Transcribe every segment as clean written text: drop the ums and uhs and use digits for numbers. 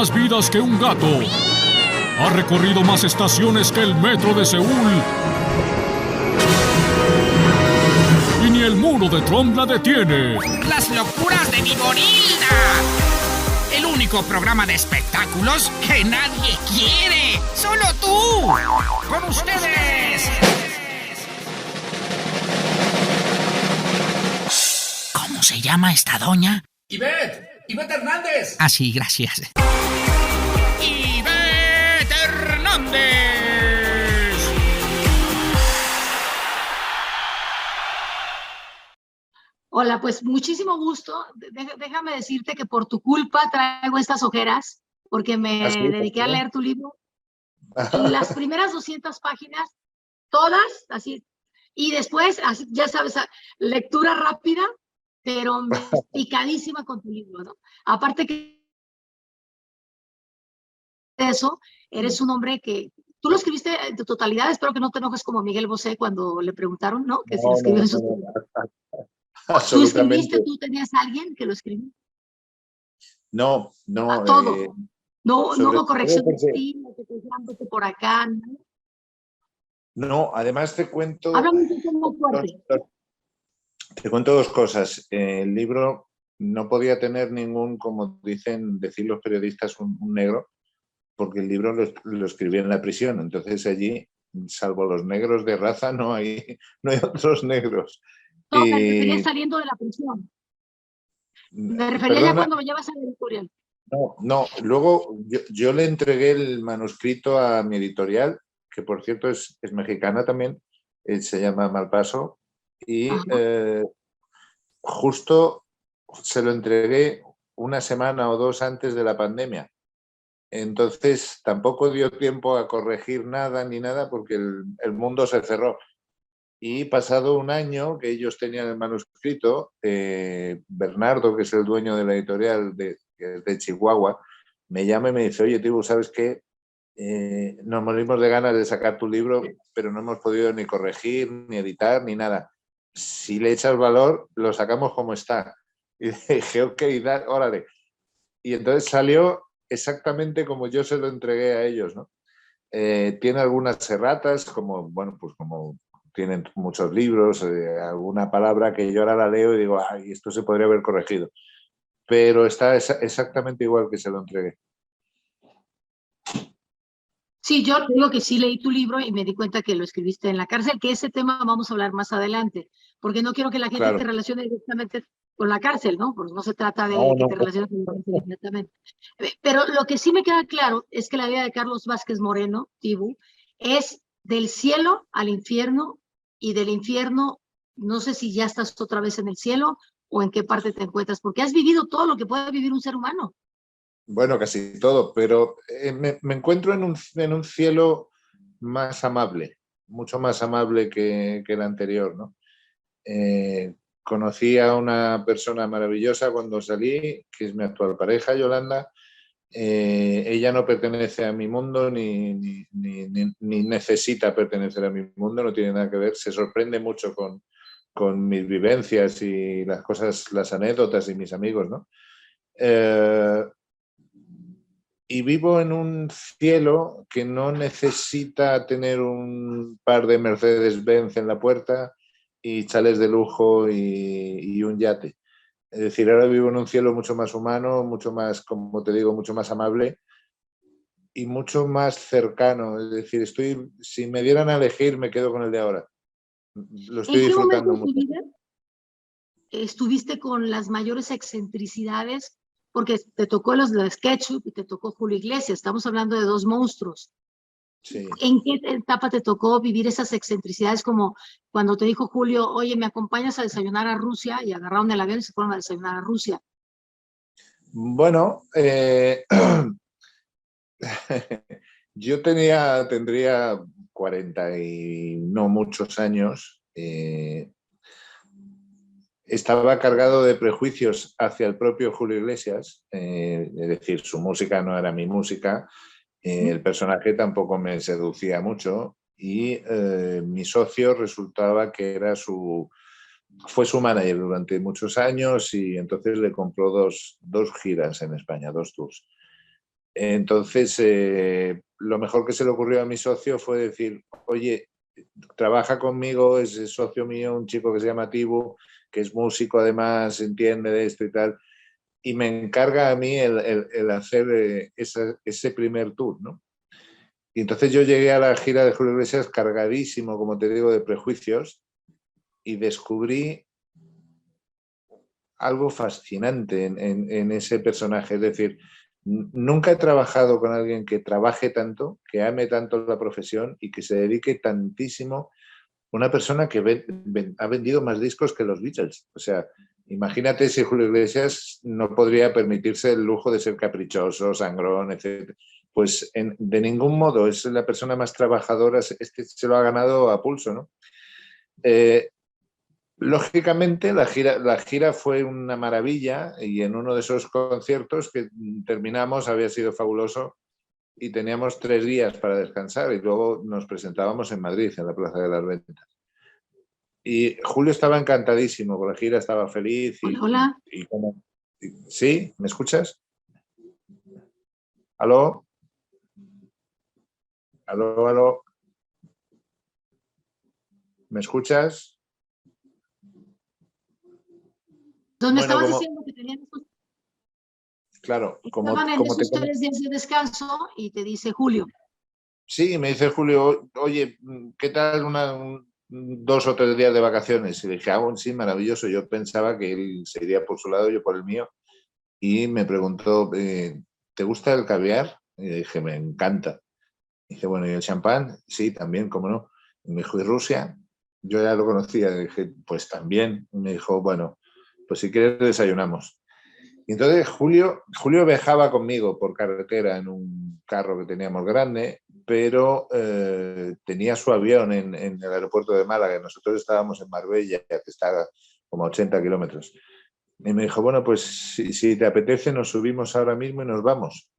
más vidas que un gato. Ha recorrido más estaciones que el metro de Seúl. Y ni el muro de Trump la detiene. Las locuras de Viborilda. El único programa de espectáculos que nadie quiere. ¡Solo tú! ¡Con ustedes! ¿Cómo se llama esta doña? ¡Ivette Hernández! Ah, sí, gracias. ¡Ivette Hernández! Hola, pues muchísimo gusto. Déjame decirte que por tu culpa traigo estas ojeras, porque me dediqué a leer tu libro. Y las primeras 200 páginas, todas, así, y después, así, ya sabes, lectura rápida, pero picadísima con tu libro, ¿no? Aparte que eso, eres un hombre que tú lo escribiste en tu totalidad. Espero que no te enojes como Miguel Bosé cuando le preguntaron, ¿no? Que si lo escribió en sus... ¿Tú escribiste? ¿Tú tenías a alguien que lo escribió? No. A todo. No hubo corrección de porque... estilo, que por acá, ¿no? No, además te cuento... Háblame un poco más fuerte. Te cuento dos cosas. El libro no podía tener ningún, como decir los periodistas, un negro, porque el libro lo escribí en la prisión. Entonces allí, salvo los negros de raza, no hay otros negros. No, me refería saliendo de la prisión. Me refería ya cuando me llevas a la editorial. No. Luego yo le entregué el manuscrito a mi editorial, que por cierto es mexicana también, se llama Malpaso, y justo se lo entregué una semana o dos antes de la pandemia. Entonces tampoco dio tiempo a corregir nada ni nada porque el mundo se cerró. Y pasado un año que ellos tenían el manuscrito, Bernardo, que es el dueño de la editorial de Chihuahua, me llama y me dice: oye, tío, ¿sabes qué? Nos morimos de ganas de sacar tu libro, pero no hemos podido ni corregir, ni editar, ni nada. Si le echas valor, lo sacamos como está. Y dije: ok, órale. Y entonces salió exactamente como yo se lo entregué a ellos, ¿no? Tiene algunas erratas, como tienen muchos libros, alguna palabra que yo ahora la leo y digo, ay, esto se podría haber corregido. Pero está exactamente igual que se lo entregué. Sí, yo digo que sí leí tu libro y me di cuenta que lo escribiste en la cárcel, que ese tema vamos a hablar más adelante, porque no quiero que la gente te relacione directamente con la cárcel, ¿no? Porque no se trata de que te relaciones con la cárcel inmediatamente. Pero lo que sí me queda claro es que la vida de Carlos Vázquez Moreno, Tibu, es del cielo al infierno, y del infierno, no sé si ya estás otra vez en el cielo o en qué parte te encuentras, porque has vivido todo lo que puede vivir un ser humano. Bueno, casi todo, pero me encuentro en un cielo más amable, mucho más amable que el anterior, ¿no? Conocí a una persona maravillosa cuando salí, que es mi actual pareja, Yolanda. Ella no pertenece a mi mundo ni necesita pertenecer a mi mundo, no tiene nada que ver. Se sorprende mucho con mis vivencias y las cosas, las anécdotas y mis amigos, ¿no? Y vivo en un cielo que no necesita tener un par de Mercedes-Benz en la puerta y chales de lujo y un yate. Es decir, ahora vivo en un cielo mucho más humano, mucho más, como te digo, mucho más amable y mucho más cercano. Es decir, si me dieran a elegir, me quedo con el de ahora. Lo estoy disfrutando mucho. ¿En qué momento de tu vida estuviste con las mayores excentricidades? Porque te tocó los de SketchUp y te tocó Julio Iglesias. Estamos hablando de dos monstruos. Sí. ¿En qué etapa te tocó vivir esas excentricidades, como cuando te dijo Julio, oye, ¿me acompañas a desayunar a Rusia? Y agarraron el avión y se fueron a desayunar a Rusia. Bueno, yo tendría 40 y no muchos años. Estaba cargado de prejuicios hacia el propio Julio Iglesias, es decir, su música no era mi música, el personaje tampoco me seducía mucho y mi socio resultaba que fue su manager durante muchos años y entonces le compró dos giras en España, dos tours. Entonces, lo mejor que se le ocurrió a mi socio fue decir, oye, trabaja conmigo, es socio mío, un chico que se llama Tibu, que es músico además, entiende de esto y tal, y me encarga a mí el hacer ese primer tour, ¿no? Y entonces yo llegué a la gira de Julio Iglesias cargadísimo, como te digo, de prejuicios, y descubrí algo fascinante en ese personaje. Es decir, nunca he trabajado con alguien que trabaje tanto, que ame tanto la profesión y que se dedique tantísimo. Una persona que ha vendido más discos que los Beatles. O sea, imagínate si Julio Iglesias no podría permitirse el lujo de ser caprichoso, sangrón, etc. Pues de ningún modo, es la persona más trabajadora, se lo ha ganado a pulso, ¿no? Lógicamente la gira fue una maravilla y en uno de esos conciertos que terminamos había sido fabuloso y teníamos 3 días para descansar y luego nos presentábamos en Madrid, en la Plaza de las Ventas. Y Julio estaba encantadísimo con la gira, estaba feliz. Hola. ¿Sí? ¿Me escuchas? ¿Aló? ¿Aló, aló? ¿Me escuchas? Entonces me estabas diciendo que tenían esos... Claro, estaban en esos 3 días de descanso y te dice Julio. Sí, me dice Julio, oye, ¿qué tal 2 o 3 días de vacaciones? Y le dije, sí, maravilloso. Yo pensaba que él se iría por su lado, yo por el mío. Y me preguntó, ¿te gusta el caviar? Y le dije, me encanta. Y dice, bueno, ¿y el champán? Sí, también, cómo no. Y me dijo, ¿y Rusia? Yo ya lo conocía. Y dije, pues también. Y me dijo, bueno, pues si quieres desayunamos. Y entonces Julio viajaba conmigo por carretera en un carro que teníamos grande, pero tenía su avión en el aeropuerto de Málaga. Nosotros estábamos en Marbella, que está como a 80 kilómetros. Y me dijo, bueno, pues si te apetece nos subimos ahora mismo y nos vamos.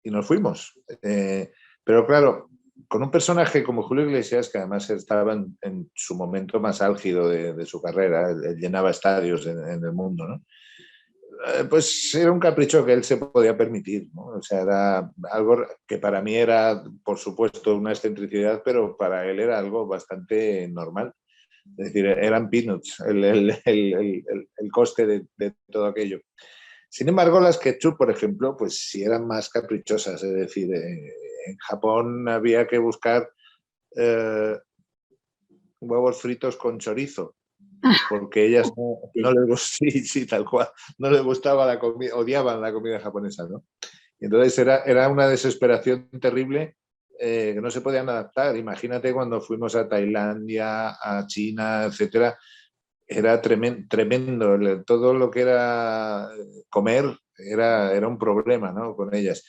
Y nos fuimos. Pero claro, con un personaje como Julio Iglesias, que además estaba en su momento más álgido de su carrera, él llenaba estadios en el mundo, ¿no? Pues era un capricho que él se podía permitir, ¿no? O sea, era algo que para mí era, por supuesto, una excentricidad, pero para él era algo bastante normal. Es decir, eran peanuts el coste de todo aquello. Sin embargo, las ketchup, por ejemplo, pues sí eran más caprichosas. Es decir, en Japón había que buscar huevos fritos con chorizo, porque ellas no les gustaba, sí, tal cual, no les gustaba la comida, odiaban la comida japonesa, ¿no? Y entonces era una desesperación terrible que no se podían adaptar. Imagínate cuando fuimos a Tailandia, a China, etcétera, era tremendo. Todo lo que era comer era un problema, ¿no? Con ellas.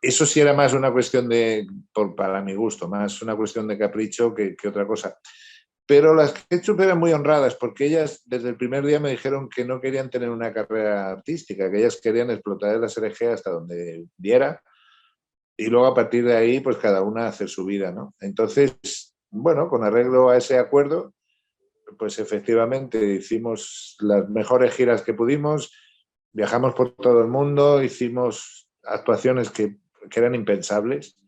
Eso sí era más una cuestión para mi gusto, más una cuestión de capricho que otra cosa. Pero las ketchup eran muy honradas porque ellas desde el primer día me dijeron que no querían tener una carrera artística, que ellas querían explotar el SRG hasta donde diera y luego a partir de ahí pues cada una hacer su vida, ¿no? Entonces, bueno, con arreglo a ese acuerdo, pues efectivamente hicimos las mejores giras que pudimos, viajamos por todo el mundo, hicimos actuaciones que eran impensables.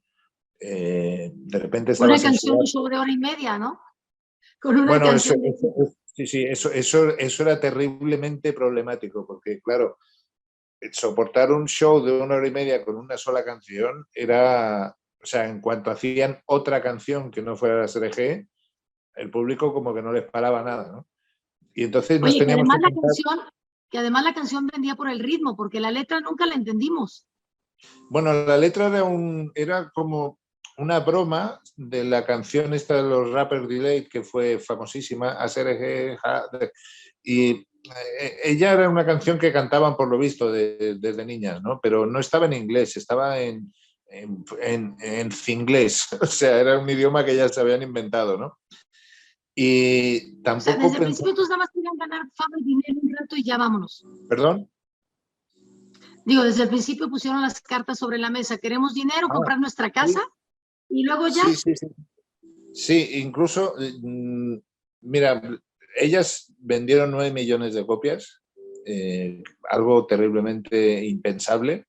De repente una canción sobre 1 hora y media, ¿no? Con una bueno, canción eso era terriblemente problemático, porque claro, soportar un show de 1 hora y media con una sola canción era, o sea, en cuanto hacían otra canción que no fuera la SRG, el público como que no les paraba nada, ¿no? Y entonces nos teníamos que además la canción vendía por el ritmo, porque la letra nunca la entendimos. Bueno, la letra era como una broma de la canción esta de los Rapper Delay, que fue famosísima, ASRG, y ella era una canción que cantaban por lo visto desde niñas, ¿no? Pero no estaba en inglés, estaba en finglés, o sea, era un idioma que ya se habían inventado, ¿no? Y tampoco... O sea, desde el principio tú nada más querían ganar fama y dinero un rato y ya vámonos. ¿Perdón? Digo, desde el principio pusieron las cartas sobre la mesa. Queremos dinero, comprar nuestra casa, ¿sí? Y luego ya... Sí, incluso, mira, ellas vendieron 9 millones de copias, algo terriblemente impensable,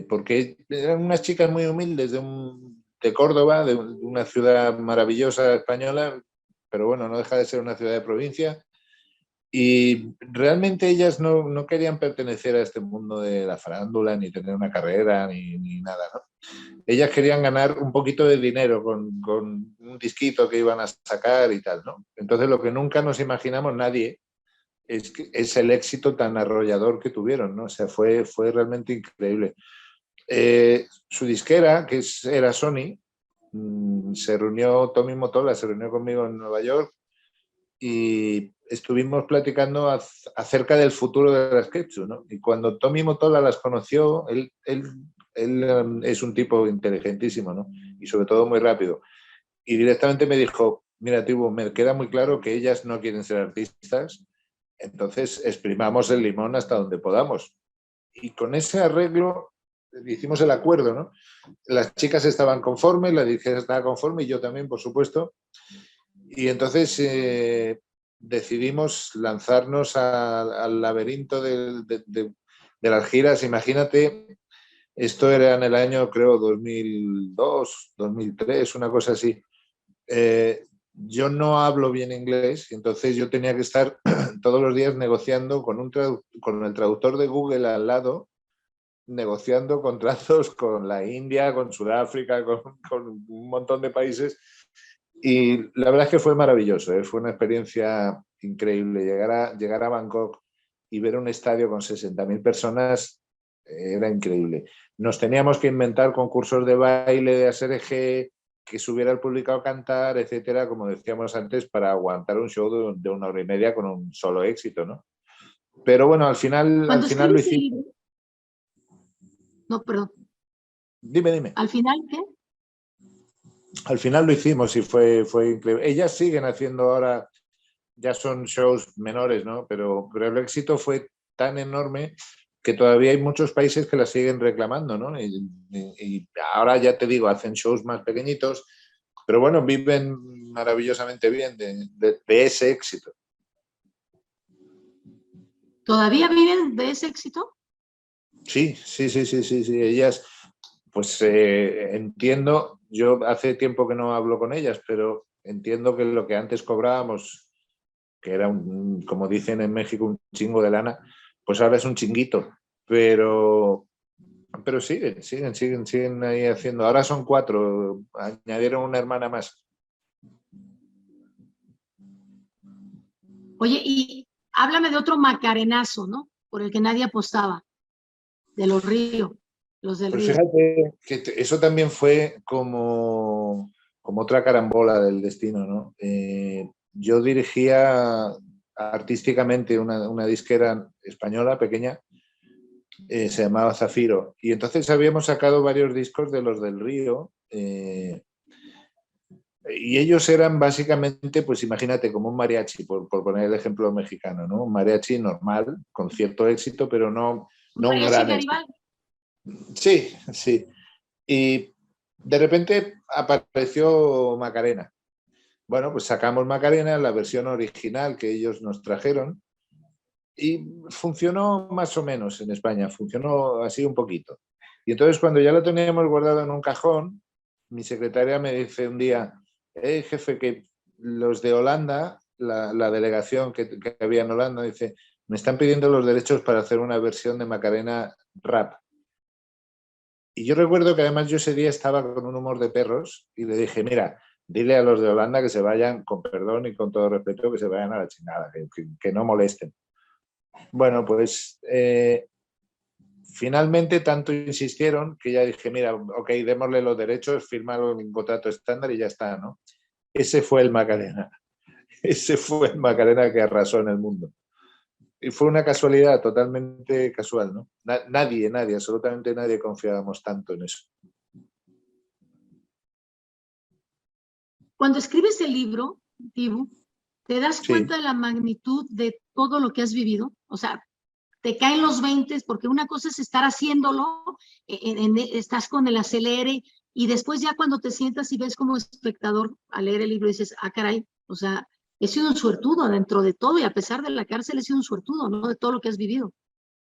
porque eran unas chicas muy humildes de Córdoba, de una ciudad maravillosa española, pero bueno, no deja de ser una ciudad de provincia. Y realmente ellas no querían pertenecer a este mundo de la farándula, ni tener una carrera, ni nada, ¿no? Ellas querían ganar un poquito de dinero con un disquito que iban a sacar y tal, ¿no? Entonces lo que nunca nos imaginamos nadie es el éxito tan arrollador que tuvieron, ¿no? O sea, fue realmente increíble. Su disquera, que era Sony, Tommy Mottola se reunió conmigo en Nueva York y estuvimos platicando acerca del futuro de las Ketchup, ¿no? Y cuando Tommy Mottola las conoció, él es un tipo inteligentísimo, ¿no? Y sobre todo muy rápido. Y directamente me dijo, mira, Tibu, me queda muy claro que ellas no quieren ser artistas, entonces exprimamos el limón hasta donde podamos. Y con ese arreglo hicimos el acuerdo, ¿no? Las chicas estaban conformes, la disquera estaba conforme y yo también, por supuesto. Y entonces decidimos lanzarnos al laberinto de las giras. Imagínate, esto era en el año, creo, 2002, 2003, una cosa así. Yo no hablo bien inglés, entonces yo tenía que estar todos los días negociando con el traductor de Google al lado, negociando contratos con la India, con Sudáfrica, con un montón de países. Y la verdad es que fue maravilloso, ¿eh? Fue una experiencia increíble. Llegar a Bangkok y ver un estadio con 60.000 personas era increíble. Nos teníamos que inventar concursos de baile, de hacer eje, que subiera el público a cantar, etcétera, como decíamos antes, para aguantar un show de 1 hora y media con un solo éxito, ¿no? Pero bueno, al final lo hicimos. No, perdón. Dime. ¿Al final qué? Al final lo hicimos y fue increíble. Ellas siguen haciendo ahora, ya son shows menores, ¿no? Pero el éxito fue tan enorme que todavía hay muchos países que la siguen reclamando, ¿no? Y ahora ya te digo, hacen shows más pequeñitos, pero bueno, viven maravillosamente bien de ese éxito. ¿Todavía viven de ese éxito? Sí. Ellas, pues entiendo, yo hace tiempo que no hablo con ellas, pero entiendo que lo que antes cobrábamos, que era como dicen en México, un chingo de lana, pues ahora es un chinguito, pero siguen ahí haciendo. Ahora son 4, añadieron una hermana más. Oye, y háblame de otro macarenazo, ¿no? Por el que nadie apostaba, de los Río, los del Pues Río. fíjate que eso también fue como otra carambola del destino, ¿no? Yo dirigía artísticamente una disquera española pequeña, se llamaba Zafiro, y entonces habíamos sacado varios discos de los del Río, y ellos eran básicamente, pues imagínate, como un mariachi, por poner el ejemplo mexicano, ¿no? Un mariachi normal, con cierto éxito, pero no un gran éxito. Sí. Y de repente apareció Macarena. Bueno, pues sacamos Macarena, la versión original que ellos nos trajeron, y funcionó más o menos en España, funcionó así un poquito. Y entonces cuando ya lo teníamos guardado en un cajón, mi secretaria me dice un día, jefe, que los de Holanda, la delegación que había en Holanda, dice, me están pidiendo los derechos para hacer una versión de Macarena rap. Y yo recuerdo que además yo ese día estaba con un humor de perros y le dije, mira, dile a los de Holanda que se vayan, con perdón y con todo respeto, que se vayan a la chingada, que no molesten. Bueno, pues finalmente tanto insistieron que ya dije, mira, ok, démosle los derechos, firmar un contrato estándar y ya está, ¿no? Ese fue el Macarena. Ese fue el Macarena que arrasó en el mundo. Y fue una casualidad totalmente casual, ¿no? Nadie, absolutamente nadie confiábamos tanto en eso. Cuando escribes el libro, Tibu, ¿te das cuenta de la magnitud de todo lo que has vivido? O sea, te caen los 20, porque una cosa es estar haciéndolo, estás con el acelere, y después ya cuando te sientas y ves como espectador a leer el libro dices, ah, caray, o sea, he sido un suertudo dentro de todo, y a pesar de la cárcel he sido un suertudo, ¿no? De todo lo que has vivido.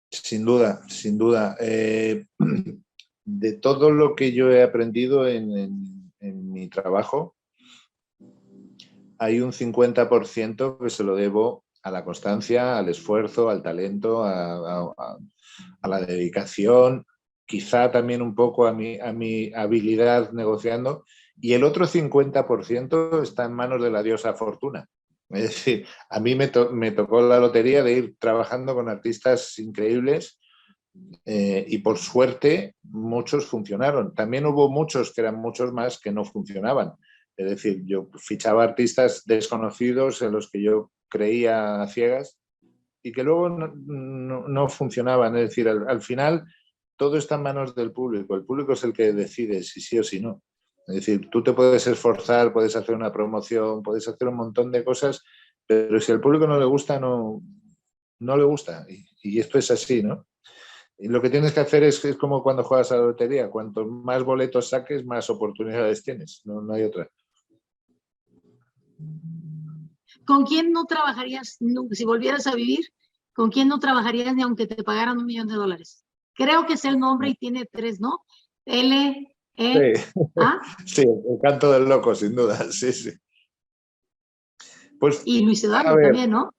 Sin duda, sin duda. De todo lo que yo he aprendido en mi trabajo, hay un 50% que se lo debo a la constancia, al esfuerzo, al talento, a la dedicación, quizá también un poco a mi habilidad negociando, y el otro 50% está en manos de la diosa Fortuna. Es decir, a mí me tocó la lotería de ir trabajando con artistas increíbles y por suerte muchos funcionaron. También hubo muchos, que eran muchos más, que no funcionaban. Es decir, yo fichaba artistas desconocidos en los que yo creía a ciegas y que luego no funcionaban. Es decir, al final todo está en manos del público. El público es el que decide si sí o si no. Es decir, tú te puedes esforzar, puedes hacer una promoción, puedes hacer un montón de cosas, pero si al público no le gusta, no le gusta. Y esto es así, ¿no? Y lo que tienes que hacer es como cuando juegas a la lotería. Cuanto más boletos saques, más oportunidades tienes. No hay otra. ¿Con quién no trabajarías, si volvieras a vivir, con quién no trabajarías ni aunque te pagaran $1 millón? Creo que es el nombre y tiene 3, ¿no? L, E, Sí. A. Sí, el canto del loco, sin duda. Sí, sí. Pues, Y Luis a Eduardo ver. también, ¿no?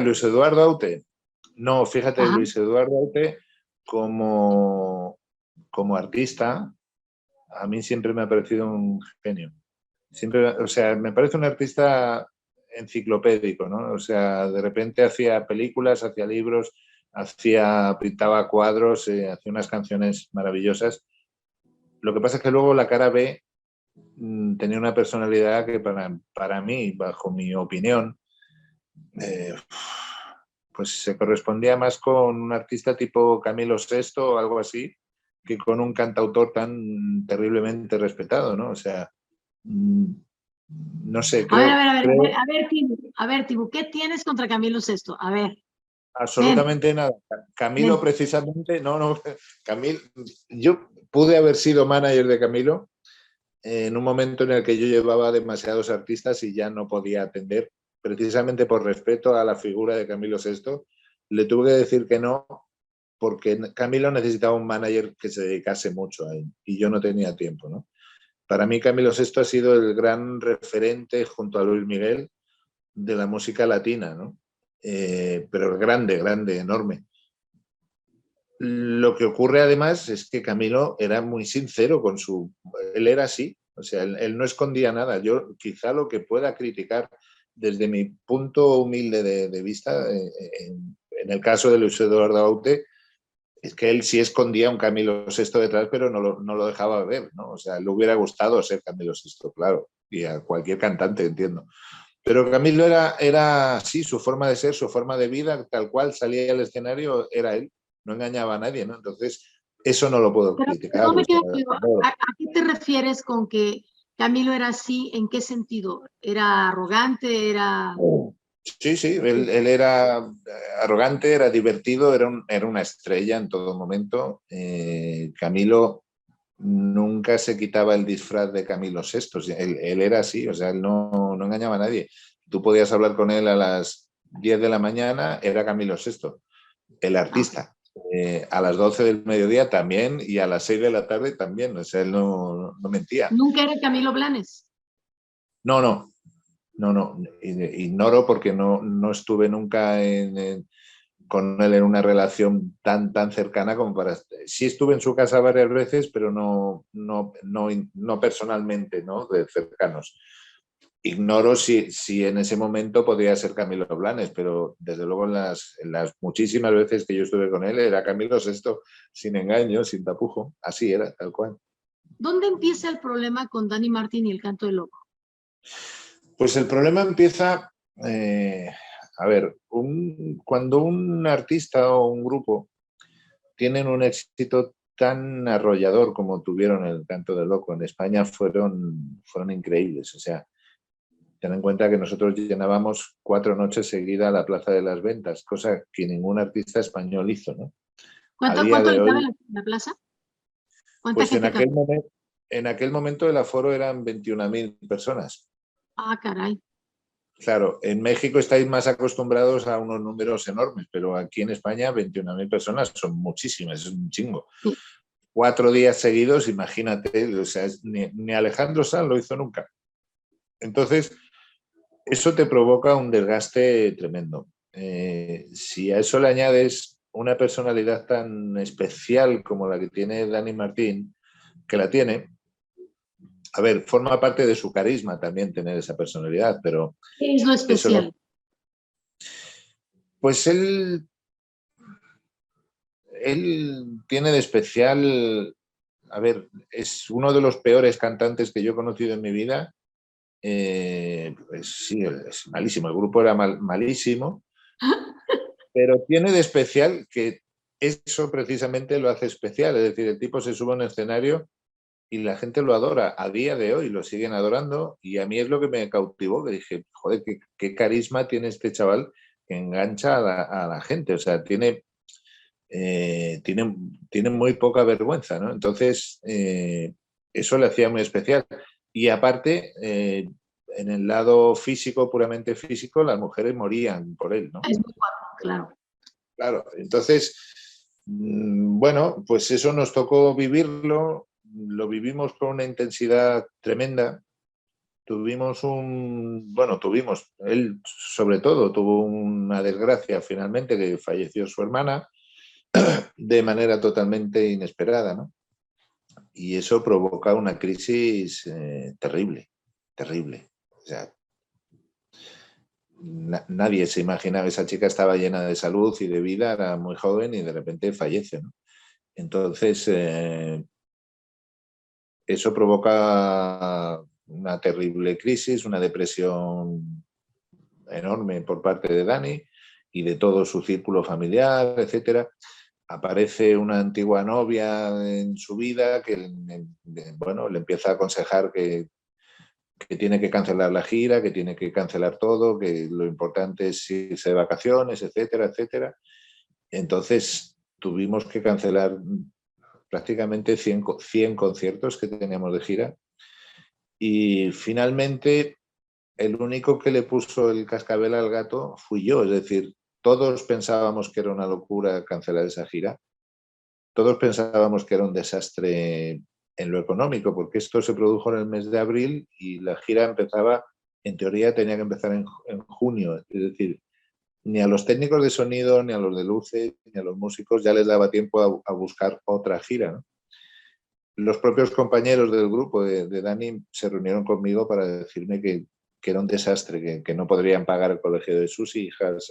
Luis Eduardo Aute. No, fíjate, Ajá. Luis Eduardo Aute como artista, a mí siempre me ha parecido un genio. Siempre, o sea, me parece un artista enciclopédico, ¿no? O sea, de repente hacía películas, hacía libros, pintaba cuadros, hacía unas canciones maravillosas. Lo que pasa es que luego la cara B tenía una personalidad que para mí, bajo mi opinión, pues se correspondía más con un artista tipo Camilo VI o algo así, que con un cantautor tan terriblemente respetado, ¿no? O sea, no sé, A ver, Tibu, ¿qué tienes contra Camilo VI? A ver. Absolutamente nada. Camilo, precisamente, no, Camilo, yo pude haber sido manager de Camilo en un momento en el que yo llevaba demasiados artistas y ya no podía atender, precisamente por respeto a la figura de Camilo VI, le tuve que decir que no, porque Camilo necesitaba un manager que se dedicase mucho a él y yo no tenía tiempo, ¿no? Para mí Camilo VI ha sido el gran referente junto a Luis Miguel de la música latina, ¿no? Pero grande, enorme. Lo que ocurre además es que Camilo era muy sincero con su... Él era así, o sea, él no escondía nada. Yo quizá lo que pueda criticar desde mi punto humilde de vista, en el caso de Luis Eduardo Aute, es que él sí escondía un Camilo VI detrás, pero no lo dejaba ver, ¿no? O sea, le hubiera gustado ser Camilo VI, claro, y a cualquier cantante, entiendo. Pero Camilo era así, su forma de ser, su forma de vida, tal cual salía al escenario, era él, no engañaba a nadie, ¿no? Entonces, eso no lo puedo criticar. No me queda claro. ¿A qué te refieres con que Camilo era así? ¿En qué sentido? ¿Era arrogante? ¿Era...? Sí, él era arrogante, era divertido, era una estrella en todo momento. Camilo nunca se quitaba el disfraz de Camilo VI, él era así, o sea, él no engañaba a nadie. Tú podías hablar con él a las 10 de la mañana, era Camilo VI, el artista. A las 12 del mediodía también y a las 6 de la tarde también, o sea, él no mentía. ¿Nunca era Camilo Blanes? No, ignoro porque no estuve nunca con él en una relación tan cercana como para... Sí estuve en su casa varias veces, pero no personalmente, ¿no? De cercanos. Ignoro si en ese momento podría ser Camilo Blanes, pero desde luego en las muchísimas veces que yo estuve con él era Camilo VI, sin engaño, sin tapujo. Así era, tal cual. ¿Dónde empieza el problema con Dani Martín y el canto del loco? Pues el problema empieza, a ver, cuando un artista o un grupo tienen un éxito tan arrollador como tuvieron el Canto del Loco en España, fueron increíbles. O sea, ten en cuenta que nosotros llenábamos 4 noches seguidas la Plaza de las Ventas, cosa que ningún artista español hizo, ¿no? ¿Cuánto le cabe la plaza? Pues en aquel momento el aforo eran 21.000 personas. Ah, caray. Claro, en México estáis más acostumbrados a unos números enormes, pero aquí en España 21.000 personas son muchísimas, es un chingo. 4 días seguidos, imagínate, o sea, ni Alejandro Sanz lo hizo nunca. Entonces, eso te provoca un desgaste tremendo. Si a eso le añades una personalidad tan especial como la que tiene Dani Martín, que la tiene, a ver, forma parte de su carisma también tener esa personalidad, pero... ¿Qué es lo especial? Pues él tiene de especial, a ver, es uno de los peores cantantes que yo he conocido en mi vida. Pues sí, es malísimo, el grupo era malísimo, pero tiene de especial que eso precisamente lo hace especial, es decir, el tipo se sube a un escenario y la gente lo adora, a día de hoy lo siguen adorando, y a mí es lo que me cautivó, que dije, joder, qué carisma tiene este chaval que engancha a la gente, o sea, tiene muy poca vergüenza, ¿no? Entonces, eso le hacía muy especial. Y aparte, en el lado físico, puramente físico, las mujeres morían por él, ¿no? Es muy guapo, claro. Claro, entonces, bueno, pues eso nos tocó vivirlo, lo vivimos con una intensidad tremenda. Él sobre todo tuvo una desgracia finalmente, que falleció su hermana de manera totalmente inesperada, ¿no? Y eso provoca una crisis terrible, terrible. O sea, nadie se imaginaba, esa chica estaba llena de salud y de vida, era muy joven y de repente fallece, ¿no? Entonces, eso provoca una terrible crisis, una depresión enorme por parte de Dani y de todo su círculo familiar, etcétera. Aparece una antigua novia en su vida que, bueno, le empieza a aconsejar que tiene que cancelar la gira, que tiene que cancelar todo, que lo importante es irse de vacaciones, etcétera, etcétera. Entonces tuvimos que cancelar prácticamente 100 conciertos que teníamos de gira, y finalmente el único que le puso el cascabel al gato fui yo, es decir, todos pensábamos que era una locura cancelar esa gira, todos pensábamos que era un desastre en lo económico, porque esto se produjo en el mes de abril y la gira empezaba, en teoría tenía que empezar en junio, es decir, ni a los técnicos de sonido, ni a los de luces, ni a los músicos ya les daba tiempo a buscar otra gira, ¿no? Los propios compañeros del grupo de Dani se reunieron conmigo para decirme que era un desastre, que no podrían pagar el colegio de sus hijas,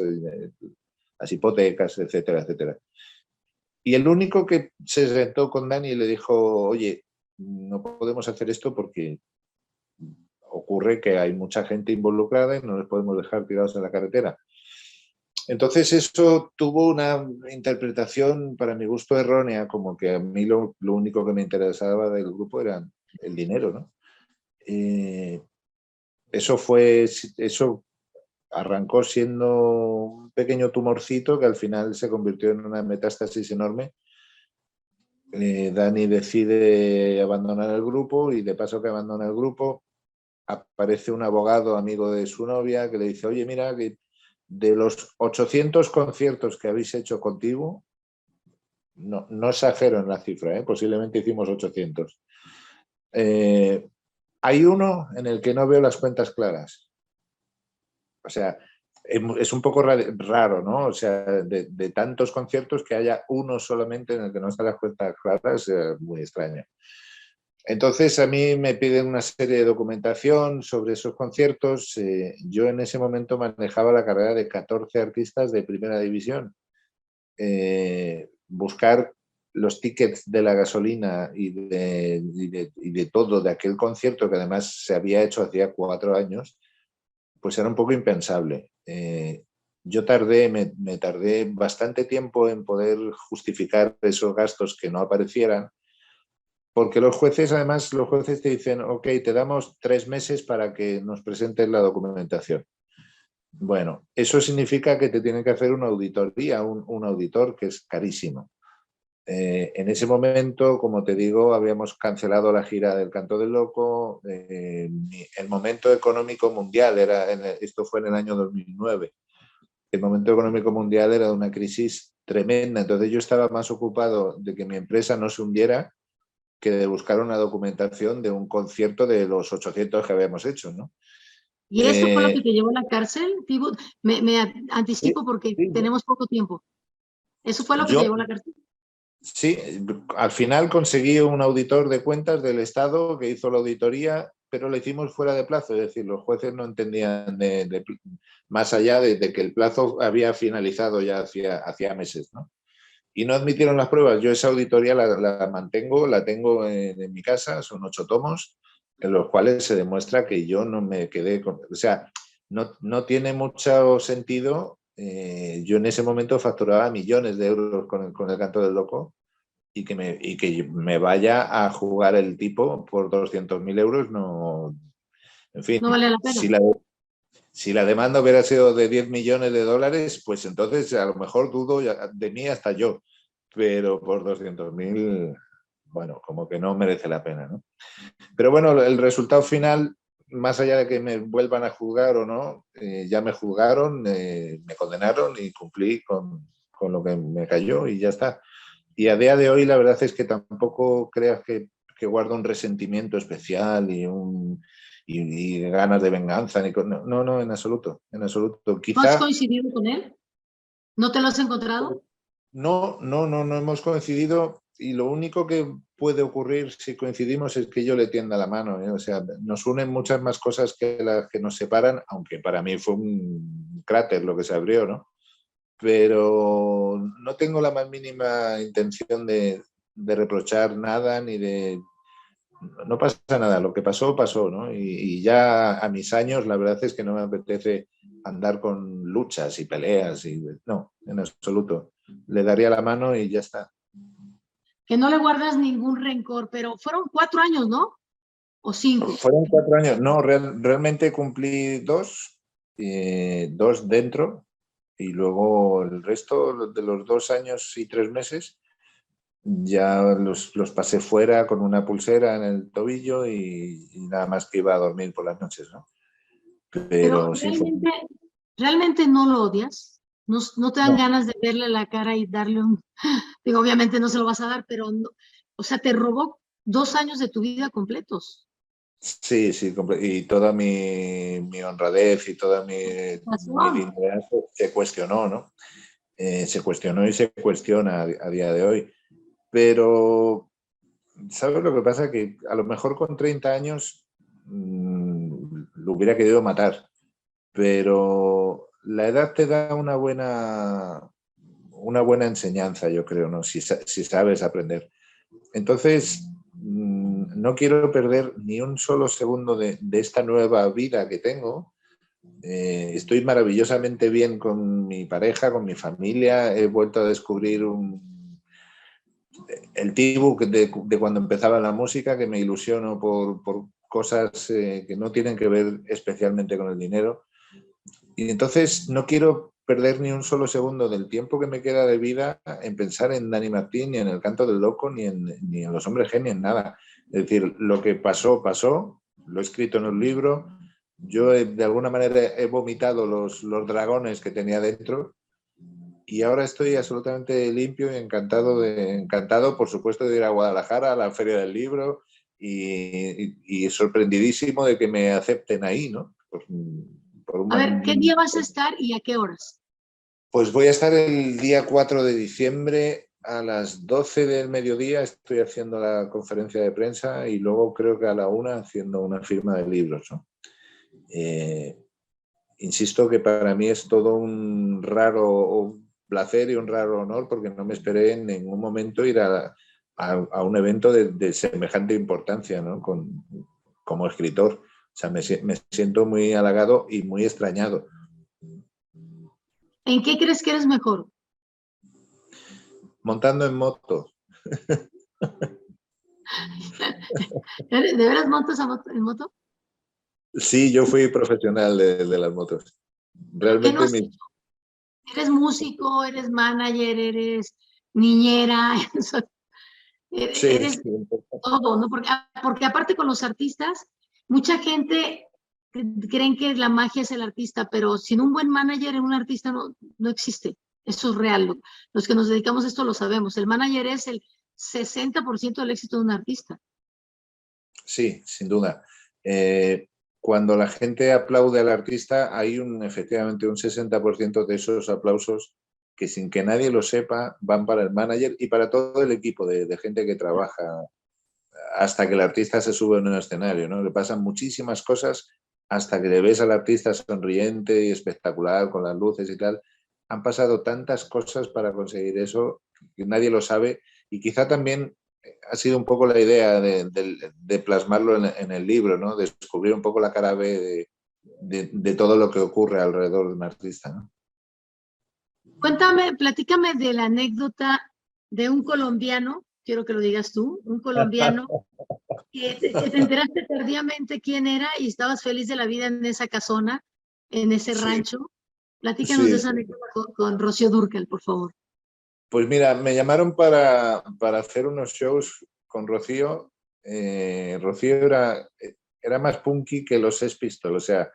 las hipotecas, etcétera, etcétera. Y el único que se sentó con Dani y le dijo, oye, no podemos hacer esto porque ocurre que hay mucha gente involucrada y no les podemos dejar tirados en la carretera. Entonces eso tuvo una interpretación para mi gusto errónea, como que a mí lo único que me interesaba del grupo era el dinero, ¿no? Eso arrancó siendo un pequeño tumorcito que al final se convirtió en una metástasis enorme. Dani decide abandonar el grupo y de paso que abandona el grupo aparece un abogado amigo de su novia que le dice, oye, mira, que de los 800 conciertos que habéis hecho contigo, no exagero en la cifra, posiblemente hicimos 800. Hay uno en el que no veo las cuentas claras. O sea, es un poco raro, ¿no? O sea, de tantos conciertos que haya uno solamente en el que no están las cuentas claras, es muy extraño. Entonces a mí me piden una serie de documentación sobre esos conciertos. Yo en ese momento manejaba la carrera de 14 artistas de primera división. Buscar los tickets de la gasolina y de todo de aquel concierto, que además se había hecho hacía 4 años, pues era un poco impensable. Yo me tardé bastante tiempo en poder justificar esos gastos que no aparecieran, porque los jueces te dicen, ok, te damos 3 meses para que nos presentes la documentación. Bueno, eso significa que te tienen que hacer una auditoría, un auditor que es carísimo. En ese momento, como te digo, habíamos cancelado la gira del Canto del Loco. El momento económico mundial, esto fue en el año 2009. El momento económico mundial era de una crisis tremenda. Entonces yo estaba más ocupado de que mi empresa no se hundiera que de buscar una documentación de un concierto de los 800 que habíamos hecho, ¿no? ¿Y eso fue lo que te llevó a la cárcel? Me anticipo porque sí, tenemos poco tiempo. ¿Eso fue lo que te llevó a la cárcel? Sí, al final conseguí un auditor de cuentas del Estado que hizo la auditoría, pero lo hicimos fuera de plazo, es decir, los jueces no entendían más allá de que el plazo había finalizado ya hacía meses, ¿no? Y no admitieron las pruebas. Yo esa auditoría la mantengo, la tengo en mi casa, son 8 tomos, en los cuales se demuestra que yo no me quedé con... O sea, no tiene mucho sentido. Yo en ese momento facturaba millones de euros con el Canto del Loco y que me vaya a jugar el tipo por 200.000 euros, no... En fin, no vale la pena. Si la demanda hubiera sido de 10 millones de dólares, pues entonces a lo mejor dudo de mí hasta yo. Pero por 200.000, bueno, como que no merece la pena, ¿no? Pero bueno, el resultado final, más allá de que me vuelvan a juzgar o no, ya me juzgaron, me condenaron y cumplí con lo que me cayó y ya está. Y a día de hoy la verdad es que tampoco creas que guardo un resentimiento especial y ganas de venganza. No, en absoluto, en absoluto. ¿No has Quizá... coincidido con él? ¿No te lo has encontrado? No hemos coincidido y lo único que puede ocurrir si coincidimos es que yo le tienda la mano, ¿eh? O sea, nos unen muchas más cosas que las que nos separan, aunque para mí fue un cráter lo que se abrió, ¿no? Pero no tengo la más mínima intención de reprochar nada ni de... No pasa nada, lo que pasó, pasó, ¿no? Y ya a mis años la verdad es que no me apetece andar con luchas y peleas. No, en absoluto. Le daría la mano y ya está. Que no le guardas ningún rencor, pero fueron 4 años, ¿no? ¿O 5? Fueron 4 años. No, realmente cumplí 2, 2 dentro y luego el resto de los 2 años y 3 meses ya los pasé fuera con una pulsera en el tobillo y nada más que iba a dormir por las noches, ¿no? Pero sí, realmente no lo odias. No te dan ganas de verle la cara y darle un... Digo, obviamente no se lo vas a dar, pero no, o sea, te robó 2 años de tu vida completos. Sí, y toda mi honradez y toda mi dignidad se cuestionó, ¿no? Se cuestionó y se cuestiona a día de hoy. Pero, ¿sabes lo que pasa? Que a lo mejor con 30 años lo hubiera querido matar, pero la edad te da una buena enseñanza, yo creo, ¿no? Si sabes aprender. Entonces, no quiero perder ni un solo segundo de esta nueva vida que tengo. Estoy maravillosamente bien con mi pareja, con mi familia. He vuelto a descubrir el Tibu de cuando empezaba la música, que me ilusiono por cosas que no tienen que ver especialmente con el dinero. Y entonces no quiero perder ni un solo segundo del tiempo que me queda de vida en pensar en Dani Martín, ni en el Canto del Loco, ni en Los Hombres G, ni en nada. Es decir, lo que pasó, pasó, lo he escrito en un libro, yo de alguna manera he vomitado los dragones que tenía dentro y ahora estoy absolutamente limpio y encantado, por supuesto, de ir a Guadalajara, a la Feria del Libro y sorprendidísimo de que me acepten ahí, ¿no? A ver, ¿qué día vas a estar y a qué horas? Pues voy a estar el día 4 de diciembre a las 12 del mediodía, estoy haciendo la conferencia de prensa y luego creo que a la 1 haciendo una firma de libros, ¿no? Insisto que para mí es todo un raro placer y un raro honor porque no me esperé en ningún momento ir a un evento de semejante importancia, ¿no? Como escritor. O sea, me siento muy halagado y muy extrañado. ¿En qué crees que eres mejor? Montando en moto. ¿De veras montas en moto? Sí, yo fui profesional de las motos. Realmente ¿Eres músico, eres manager, eres niñera, Sí, eres sí. todo, ¿no? Porque aparte con los artistas, mucha gente creen que la magia es el artista, pero sin un buen manager, un artista no existe. Eso es real. Los que nos dedicamos a esto lo sabemos. El manager es el 60% del éxito de un artista. Sí, sin duda. Cuando la gente aplaude al artista, hay efectivamente un 60% de esos aplausos que sin que nadie lo sepa van para el manager y para todo el equipo de gente que trabaja hasta que el artista se sube en un escenario, ¿no? Le pasan muchísimas cosas hasta que le ves al artista sonriente y espectacular con las luces y tal. Han pasado tantas cosas para conseguir eso que nadie lo sabe y quizá también ha sido un poco la idea de plasmarlo en el libro, ¿no? De descubrir un poco la cara B de todo lo que ocurre alrededor de un artista, ¿no? Cuéntame, platícame de la anécdota de un colombiano, quiero que lo digas tú, un colombiano que te enteraste tardíamente quién era y estabas feliz de la vida en esa casona, en ese Sí, rancho. Platícanos de sí. esa anécdota con Rocío Dúrcal, por favor. Pues mira, me llamaron para hacer unos shows con Rocío. Rocío era más punky que los Sex Pistols, o sea,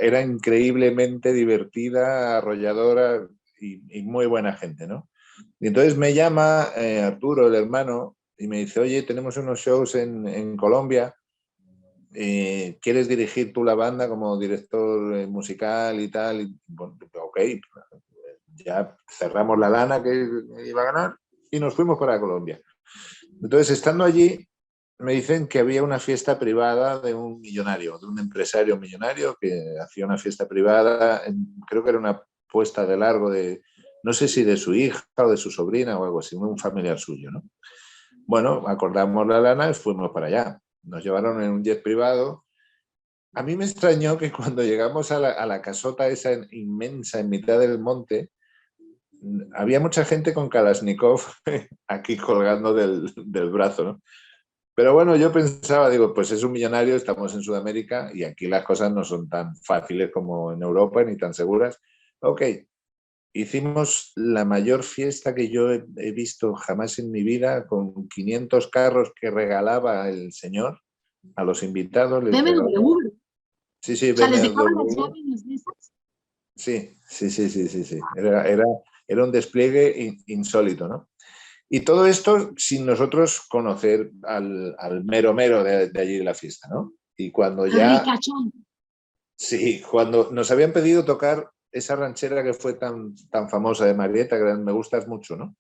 era increíblemente divertida, arrolladora y muy buena gente, ¿no? Y entonces me llama Arturo, el hermano, y me dice, oye, tenemos unos shows en Colombia, ¿quieres dirigir tú la banda como director musical y tal? Y, bueno, ok, ya cerramos la lana que iba a ganar y nos fuimos para Colombia. Entonces, estando allí, me dicen que había una fiesta privada de un millonario, de un empresario millonario que hacía una fiesta privada, creo que era una puesta de largo de, no sé si de su hija o de su sobrina o algo así, un familiar suyo, ¿no? Bueno, acordamos la lana y fuimos para allá. Nos llevaron en un jet privado. A mí me extrañó que cuando llegamos a la casota esa inmensa en mitad del monte, había mucha gente con Kalashnikov aquí colgando del brazo, ¿no? Pero bueno, yo pensaba, digo, pues es un millonario, estamos en Sudamérica y aquí las cosas no son tan fáciles como en Europa ni tan seguras. Ok, hicimos la mayor fiesta que yo he visto jamás en mi vida, con 500 carros que regalaba el señor a los invitados. Les regalaba... BMW. Sí, sí, O sea, ¿les dejaban las BMW. llaves de esas? Sí, sí, sí, sí, sí, sí. Era un despliegue insólito, ¿no? Y todo esto sin nosotros conocer al mero mero de allí de la fiesta, ¿no? Y cuando Al ya, ricachón. sí, cuando nos habían pedido tocar esa ranchera que fue tan famosa de Marieta, que me gustas mucho, ¿no?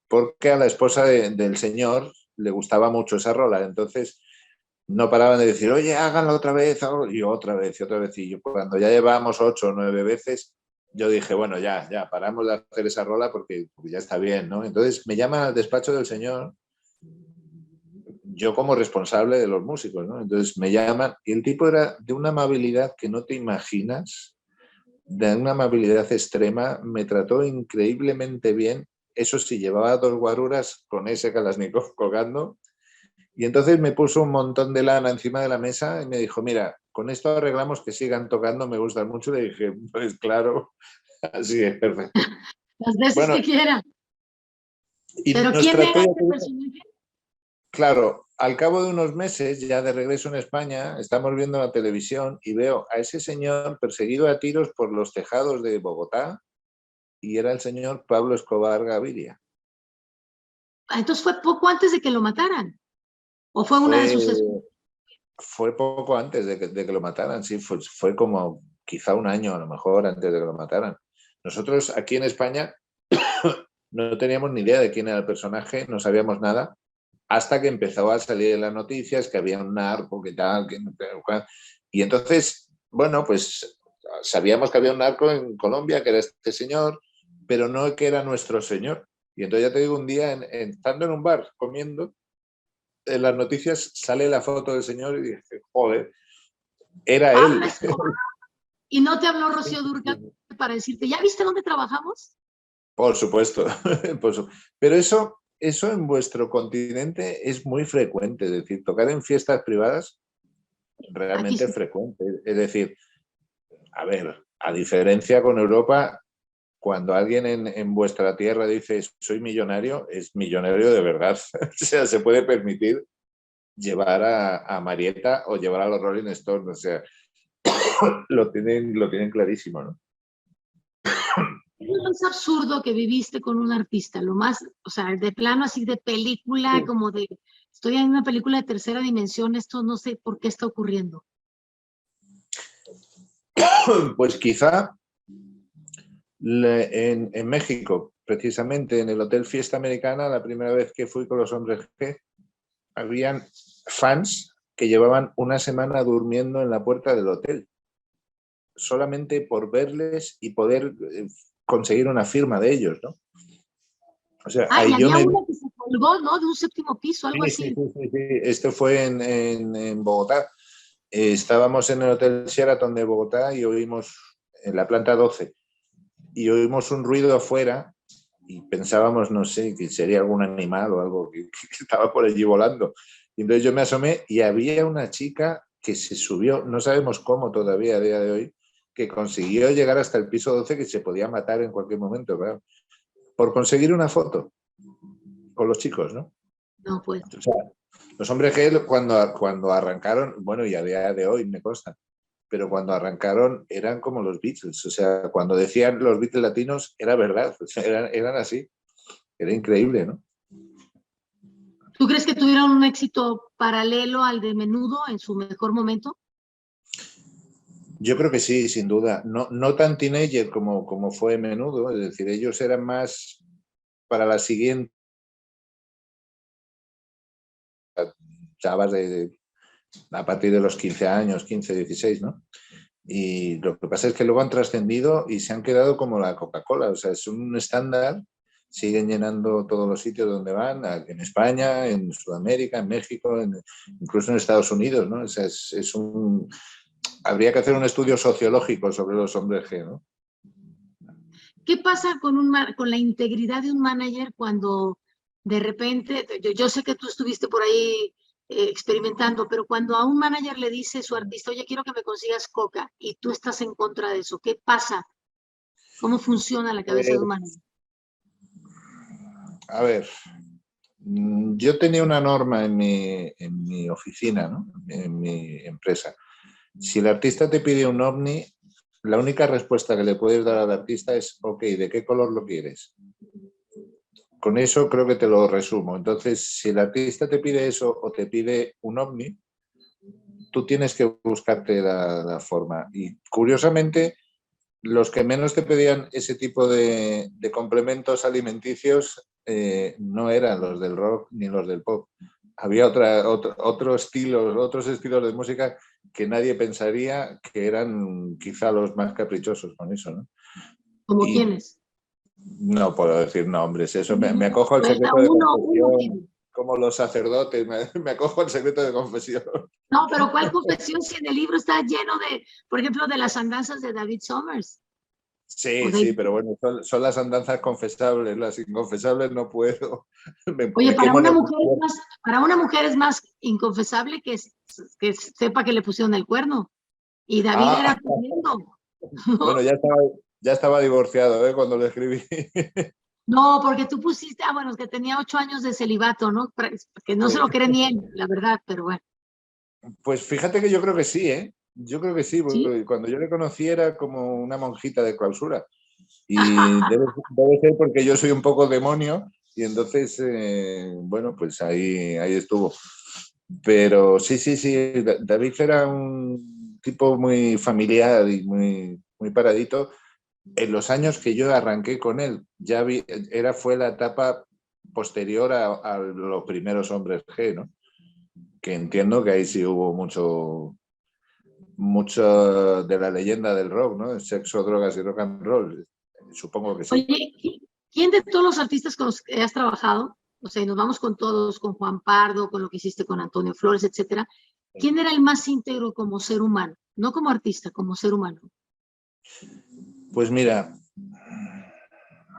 Porque a la esposa del señor le gustaba mucho esa rola, entonces no paraban de decir, oye, háganla otra vez, y otra vez, y otra vez, y yo, cuando ya llevábamos 8 o 9 veces, yo dije, bueno, ya, paramos de hacer esa rola porque ya está bien, ¿no? Entonces me llaman al despacho del señor, yo como responsable de los músicos, ¿no? Entonces me llaman y el tipo era de una amabilidad que no te imaginas, de una amabilidad extrema, me trató increíblemente bien. Eso sí, llevaba 2 guaruras con ese Kalashnikov colgando y entonces me puso un montón de lana encima de la mesa y me dijo, mira, con esto arreglamos que sigan tocando, me gusta mucho. Le dije, pues claro, así es, perfecto. Las veces Bueno, que quiera. y ¿Pero nos quién era trató, este personaje? claro, al cabo de unos meses, ya de regreso en España, estamos viendo la televisión y veo a ese señor perseguido a tiros por los tejados de Bogotá y era el señor Pablo Escobar Gaviria. Ah, entonces fue poco antes de que lo mataran. ¿O fue una de Fue, sus... fue poco antes de que lo mataran, sí, fue como quizá un año a lo mejor antes de que lo mataran. Nosotros aquí en España no teníamos ni idea de quién era el personaje, no sabíamos nada, hasta que empezó a salir en las noticias que había un narco, que tal, y entonces, bueno, pues sabíamos que había un narco en Colombia, que era este señor, pero no que era nuestro señor. Y entonces ya te digo, un día, estando en un bar comiendo, en las noticias sale la foto del señor y dije, joder, era Pablo él. Escobar. ¿Y no te habló Rocío Dúrcal para decirte, ¿ya viste dónde trabajamos? Por supuesto, pero eso en vuestro continente es muy frecuente, es decir, tocar en fiestas privadas Aquí realmente sí. es frecuente. Es decir, a ver, a diferencia con Europa, cuando alguien en vuestra tierra dice soy millonario, es millonario de verdad. O sea, se puede permitir llevar a Marieta o llevar a los Rolling Stones. O sea, lo tienen clarísimo, ¿no? Es lo más absurdo que viviste con un artista, lo más, o sea, de plano así de película, Sí. como de, estoy en una película de tercera dimensión, esto no sé por qué está ocurriendo. Pues quizá en México, precisamente en el Hotel Fiesta Americana, la primera vez que fui con los Hombres G, habían fans que llevaban una semana durmiendo en la puerta del hotel, solamente por verles y poder conseguir una firma de ellos, ¿no? O sea, Y ahí yo había me... una que se colgó, ¿no? De un séptimo piso, algo Sí. así. Esto fue en Bogotá. Estábamos en el Hotel Sheraton de Bogotá y oímos, en la planta 12, y oímos un ruido afuera y pensábamos, no sé, que sería algún animal o algo que estaba por allí volando. Y entonces yo me asomé y había una chica que se subió, no sabemos cómo todavía a día de hoy, que consiguió llegar hasta el piso 12, que se podía matar en cualquier momento, claro, por conseguir una foto con los chicos, ¿no? No, pues. O sea, los Hombres G cuando arrancaron, bueno, y a día de hoy me consta, pero cuando arrancaron eran como los Beatles. O sea, cuando decían los Beatles latinos, era verdad, o sea, eran así. Era increíble, ¿no? ¿Tú crees que tuvieron un éxito paralelo al de Menudo en su mejor momento? Yo creo que sí, sin duda. No tan teenager como fue Menudo, es decir, ellos eran más para la siguiente, chavas a partir de los 15 años, 15, 16, ¿no? Y lo que pasa es que luego han trascendido y se han quedado como la Coca-Cola, o sea, es un estándar, siguen llenando todos los sitios donde van, en España, en Sudamérica, en México, incluso en Estados Unidos, ¿no? O sea, habría que hacer un estudio sociológico sobre los Hombres G, ¿no? ¿Qué pasa con la integridad de un manager cuando de repente, yo sé que tú estuviste por ahí experimentando, pero cuando a un manager le dice su artista, oye, quiero que me consigas coca, y tú estás en contra de eso, ¿qué pasa? ¿Cómo funciona la cabeza de un manager? A ver, yo tenía una norma en mi oficina, ¿no? En mi empresa. Si el artista te pide un ovni, la única respuesta que le puedes dar al artista es, ok, ¿de qué color lo quieres? Con eso creo que te lo resumo. Entonces, si el artista te pide eso o te pide un ovni, tú tienes que buscarte la forma. Y curiosamente, los que menos te pedían ese tipo de complementos alimenticios no eran los del rock ni los del pop. Había otros estilos de música que nadie pensaría que eran quizá los más caprichosos con eso, ¿no? ¿Cómo Y quiénes? no puedo decir nombres, eso me acojo al Suelta secreto de uno, confesión, como los sacerdotes, me acojo al secreto de confesión. No, pero ¿cuál confesión si en el libro está lleno de, por ejemplo, de las andanzas de David Summers? Sí, pero bueno, son las andanzas confesables, las inconfesables no puedo. Oye, Me quemo en el... para una mujer es más inconfesable que sepa que le pusieron el cuerno. Y David Ah, era tremendo. bueno, ya estaba divorciado, cuando lo escribí. No, porque tú pusiste, bueno, que tenía 8 años de celibato, ¿no? Que no se lo cree ni él, la verdad, pero bueno. Pues fíjate que yo creo que sí, ¿eh? Yo creo que sí, ¿Sí? porque cuando yo le conocí era como una monjita de clausura. Y debe ser porque yo soy un poco demonio y entonces, bueno, pues ahí estuvo. Pero sí, David era un tipo muy familiar y muy paradito. En los años que yo arranqué con él, fue la etapa posterior a los primeros Hombres G, ¿no? Que entiendo que ahí sí hubo mucho de la leyenda del rock, ¿no? Sexo, drogas y rock and roll. Supongo que sí. Oye, ¿quién de todos los artistas con los que has trabajado, o sea, nos vamos con todos, con Juan Pardo, con lo que hiciste con Antonio Flores, etcétera, quién era el más íntegro como ser humano? No como artista, como ser humano. Pues mira,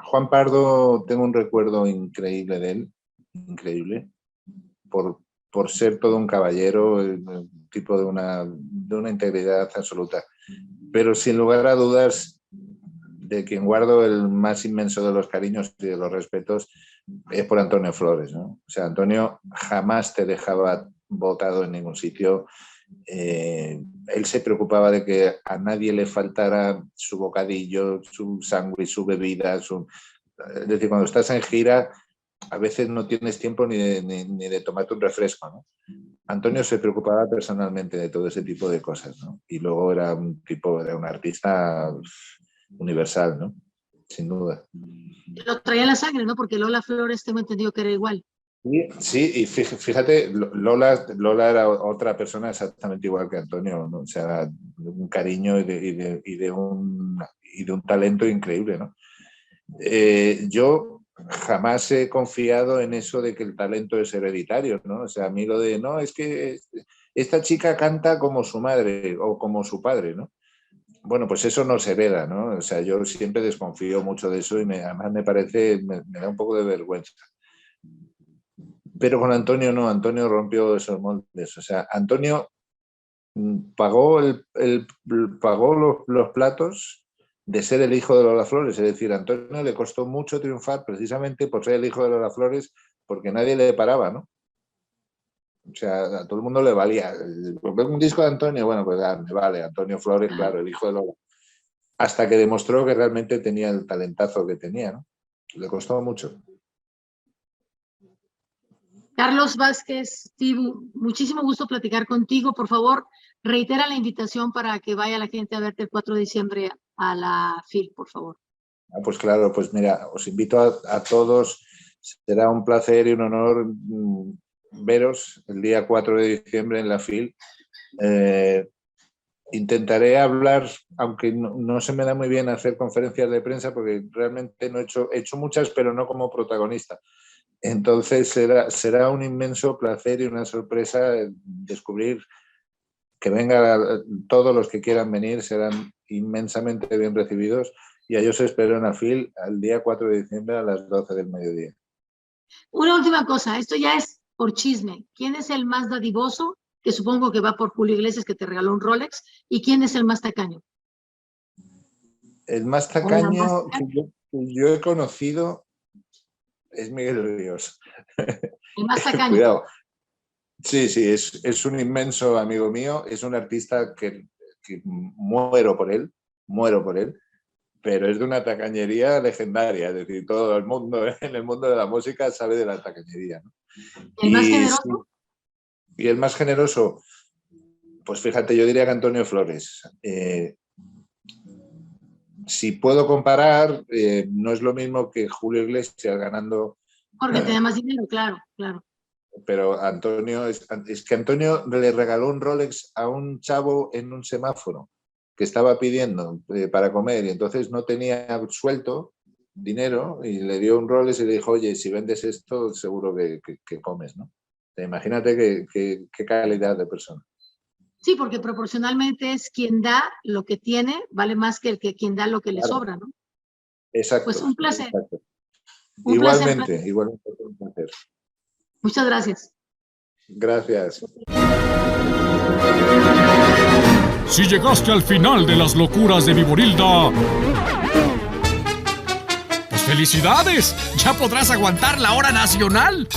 Juan Pardo, tengo un recuerdo increíble de él, increíble, por ser todo un caballero, un tipo de una integridad absoluta. Pero sin lugar a dudas, de quien guardo el más inmenso de los cariños y de los respetos es por Antonio Flores, ¿no? O sea, Antonio jamás te dejaba botado en ningún sitio. Él se preocupaba de que a nadie le faltara su bocadillo, su sándwich, su bebida. Es decir, cuando estás en gira, a veces no tienes tiempo ni de tomarte un refresco, ¿no? Antonio se preocupaba personalmente de todo ese tipo de cosas, ¿no? Y luego era un artista universal, ¿no? Sin duda. Lo traía en la sangre, ¿no? Porque Lola Flores tengo entendido que era igual. Sí, y fíjate, Lola era otra persona exactamente igual que Antonio, ¿no? O sea, un cariño y de un talento increíble, ¿no? Yo jamás he confiado en eso de que el talento es hereditario, ¿no? O sea, a mí lo de, no, es que esta chica canta como su madre o como su padre, ¿no? Bueno, pues eso no se hereda, ¿no? O sea, yo siempre desconfío mucho de eso y además me da un poco de vergüenza. Pero con Antonio no, Antonio rompió esos moldes. O sea, Antonio pagó los platos de ser el hijo de Lola Flores. Es decir, a Antonio le costó mucho triunfar precisamente por ser el hijo de Lola Flores, porque nadie le paraba, ¿no? O sea, a todo el mundo le valía. Un disco de Antonio, bueno, pues me vale. Antonio Flores, claro, el hijo de Lola. Hasta que demostró que realmente tenía el talentazo que tenía, ¿no? Le costó mucho. Carlos Vázquez, Tibu, muchísimo gusto platicar contigo. Por favor, reitera la invitación para que vaya la gente a verte el 4 de diciembre a la FIL, por favor. Pues claro, pues mira, os invito a todos. Será un placer y un honor veros el día 4 de diciembre en la FIL. Intentaré hablar, aunque no se me da muy bien hacer conferencias de prensa, porque realmente no he hecho muchas, pero no como protagonista. Entonces será un inmenso placer y una sorpresa descubrir que vengan todos los que quieran venir, serán inmensamente bien recibidos, y a ellos espero en la FIL el día 4 de diciembre a las 12 del mediodía. Una última cosa, esto ya es por chisme. ¿Quién es el más dadivoso? Que supongo que va por Julio Iglesias, que te regaló un Rolex. ¿Y quién es el más tacaño? El más tacaño que yo he conocido es Miguel Ríos. El más tacaño. Cuidado. Sí, es un inmenso amigo mío, es un artista que muero por él, pero es de una tacañería legendaria, es decir, todo el mundo en el mundo de la música sabe de la tacañería, ¿no? ¿El más generoso? Y el más generoso, pues fíjate, yo diría que Antonio Flores. Si puedo comparar, no es lo mismo que Julio Iglesias ganando... Porque tiene más dinero, claro. Pero Antonio, es que Antonio le regaló un Rolex a un chavo en un semáforo que estaba pidiendo para comer, y entonces no tenía suelto dinero, y le dio un Rolex y le dijo, oye, si vendes esto seguro que comes, ¿no? Imagínate qué calidad de persona. Sí, porque proporcionalmente es quien da lo que tiene, vale más que quien da lo que le sobra, ¿no? Exacto. Pues un placer. Exacto. Igualmente un placer. Muchas gracias. Gracias. Si llegaste al final de las locuras de Viborilda, pues felicidades, ya podrás aguantar la hora nacional.